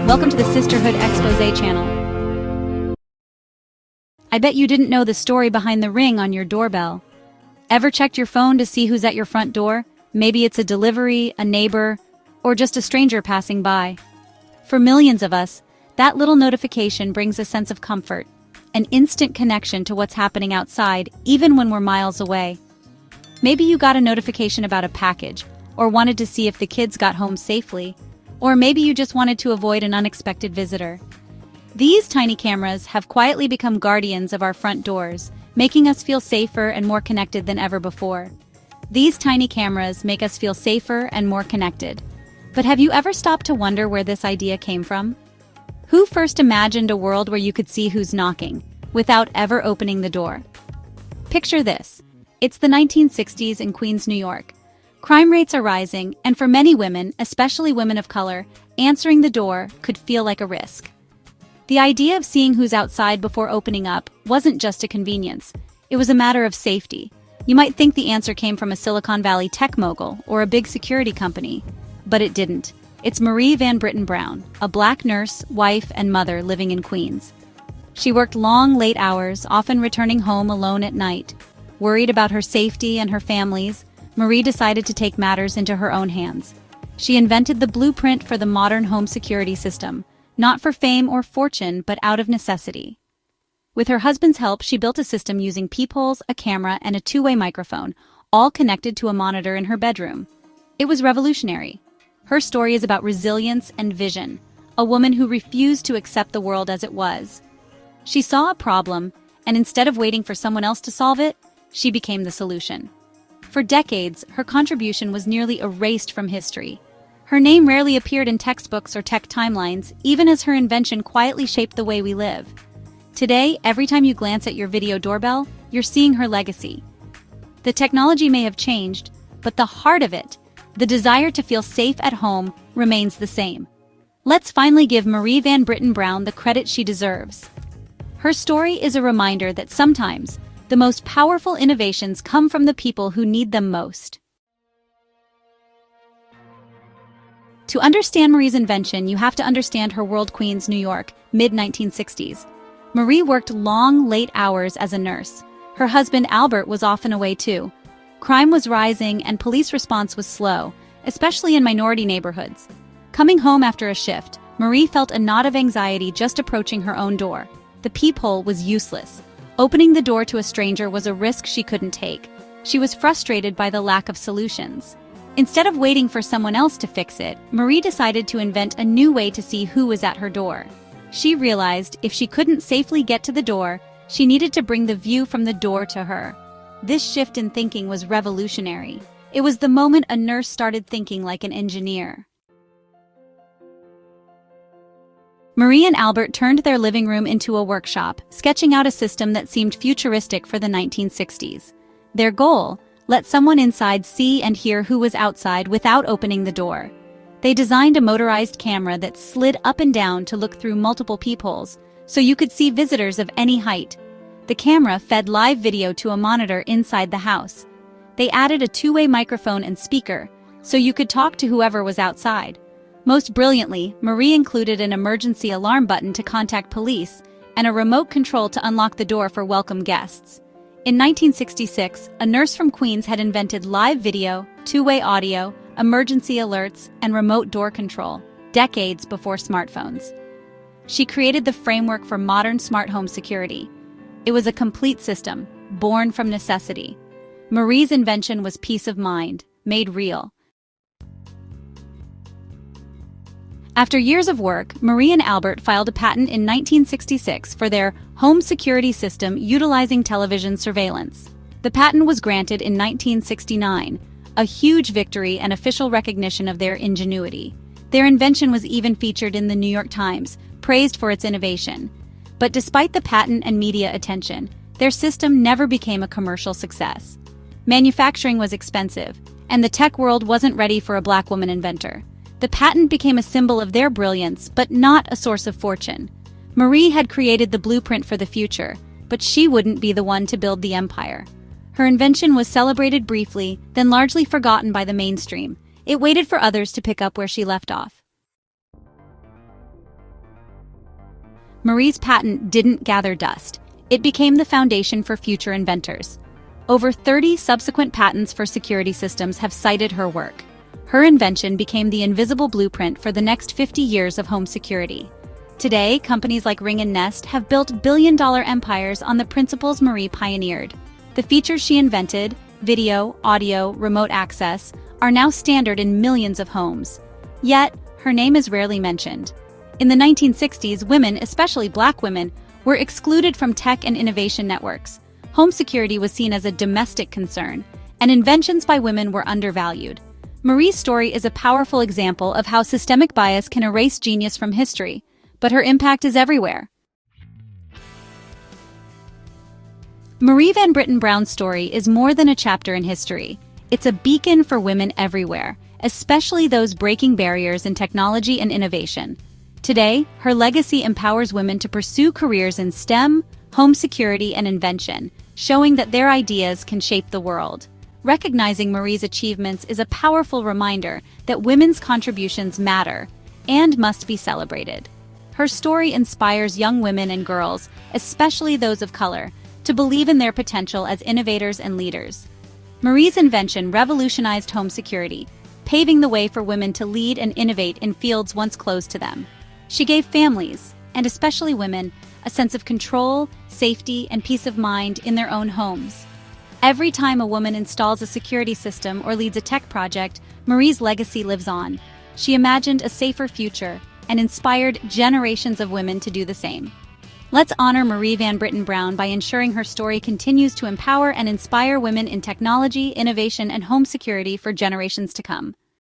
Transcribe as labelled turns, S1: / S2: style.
S1: Welcome to the Sisterhood Exposé channel. I bet you didn't know the story behind the ring on your doorbell. Ever checked your phone to see who's at your front door? Maybe it's a delivery, a neighbor, or just a stranger passing by. For millions of us, that little notification brings a sense of comfort, an instant connection to what's happening outside, even when we're miles away. Maybe you got a notification about a package, or wanted to see if the kids got home safely, or maybe you just wanted to avoid an unexpected visitor. These tiny cameras have quietly become guardians of our front doors, making us feel safer and more connected than ever before. These tiny cameras make us feel safer and more connected. But have you ever stopped to wonder where this idea came from? Who first imagined a world where you could see who's knocking, without ever opening the door? Picture this. It's the 1960s in Queens, New York. Crime rates are rising, and for many women, especially women of color, answering the door could feel like a risk. The idea of seeing who's outside before opening up wasn't just a convenience. It was a matter of safety. You might think the answer came from a Silicon Valley tech mogul or a big security company, but it didn't. It's Marie Van Britten Brown, a black nurse, wife, and mother living in Queens. She worked long, late hours, often returning home alone at night. Worried about her safety and her family's, Marie decided to take matters into her own hands. She invented the blueprint for the modern home security system, not for fame or fortune, but out of necessity. With her husband's help, she built a system using peepholes, a camera, and a two-way microphone, all connected to a monitor in her bedroom. It was revolutionary. Her story is about resilience and vision, a woman who refused to accept the world as it was. She saw a problem, and instead of waiting for someone else to solve it, she became the solution. For decades, her contribution was nearly erased from history. Her name rarely appeared in textbooks or tech timelines, even as her invention quietly shaped the way we live. Today, every time you glance at your video doorbell, you're seeing her legacy. The technology may have changed, but the heart of it, the desire to feel safe at home, remains the same. Let's finally give Marie Van Britten Brown the credit she deserves. Her story is a reminder that sometimes, the most powerful innovations come from the people who need them most. To understand Marie's invention, you have to understand her world. Queens, New York, mid-1960s. Marie worked long, late hours as a nurse. Her husband, Albert, was often away too. Crime was rising and police response was slow, especially in minority neighborhoods. Coming home after a shift, Marie felt a knot of anxiety just approaching her own door. The peephole was useless. Opening the door to a stranger was a risk she couldn't take. She was frustrated by the lack of solutions. Instead of waiting for someone else to fix it, Marie decided to invent a new way to see who was at her door. She realized if she couldn't safely get to the door, she needed to bring the view from the door to her. This shift in thinking was revolutionary. It was the moment a nurse started thinking like an engineer. Marie and Albert turned their living room into a workshop, sketching out a system that seemed futuristic for the 1960s. Their goal: let someone inside see and hear who was outside without opening the door. They designed a motorized camera that slid up and down to look through multiple peepholes, so you could see visitors of any height. The camera fed live video to a monitor inside the house. They added a two-way microphone and speaker, so you could talk to whoever was outside. Most brilliantly, Marie included an emergency alarm button to contact police and a remote control to unlock the door for welcome guests. In 1966, a nurse from Queens had invented live video, two-way audio, emergency alerts, and remote door control, decades before smartphones. She created the framework for modern smart home security. It was a complete system, born from necessity. Marie's invention was peace of mind, made real. After years of work, Marie and Albert filed a patent in 1966 for their home security system utilizing television surveillance. The patent was granted in 1969, a huge victory and official recognition of their ingenuity. Their invention was even featured in the New York Times, praised for its innovation. But despite the patent and media attention, their system never became a commercial success. Manufacturing was expensive, and the tech world wasn't ready for a black woman inventor. The patent became a symbol of their brilliance, but not a source of fortune. Marie had created the blueprint for the future, but she wouldn't be the one to build the empire. Her invention was celebrated briefly, then largely forgotten by the mainstream. It waited for others to pick up where she left off. Marie's patent didn't gather dust. It became the foundation for future inventors. Over 30 subsequent patents for security systems have cited her work. Her invention became the invisible blueprint for the next 50 years of home security. Today, companies like Ring and Nest have built billion-dollar empires on the principles Marie pioneered. The features she invented, video, audio, remote access, are now standard in millions of homes. Yet, her name is rarely mentioned. In the 1960s, women, especially Black women, were excluded from tech and innovation networks. Home security was seen as a domestic concern, and inventions by women were undervalued. Marie's story is a powerful example of how systemic bias can erase genius from history, but her impact is everywhere. Marie Van Britten Brown's story is more than a chapter in history. It's a beacon for women everywhere, especially those breaking barriers in technology and innovation. Today, her legacy empowers women to pursue careers in STEM, home security, and invention, showing that their ideas can shape the world. Recognizing Marie's achievements is a powerful reminder that women's contributions matter and must be celebrated. Her story inspires young women and girls, especially those of color, to believe in their potential as innovators and leaders. Marie's invention revolutionized home security, paving the way for women to lead and innovate in fields once closed to them. She gave families, and especially women, a sense of control, safety, and peace of mind in their own homes. Every time a woman installs a security system or leads a tech project, Marie's legacy lives on. She imagined a safer future and inspired generations of women to do the same. Let's honor Marie Van Britten Brown by ensuring her story continues to empower and inspire women in technology, innovation, and home security for generations to come.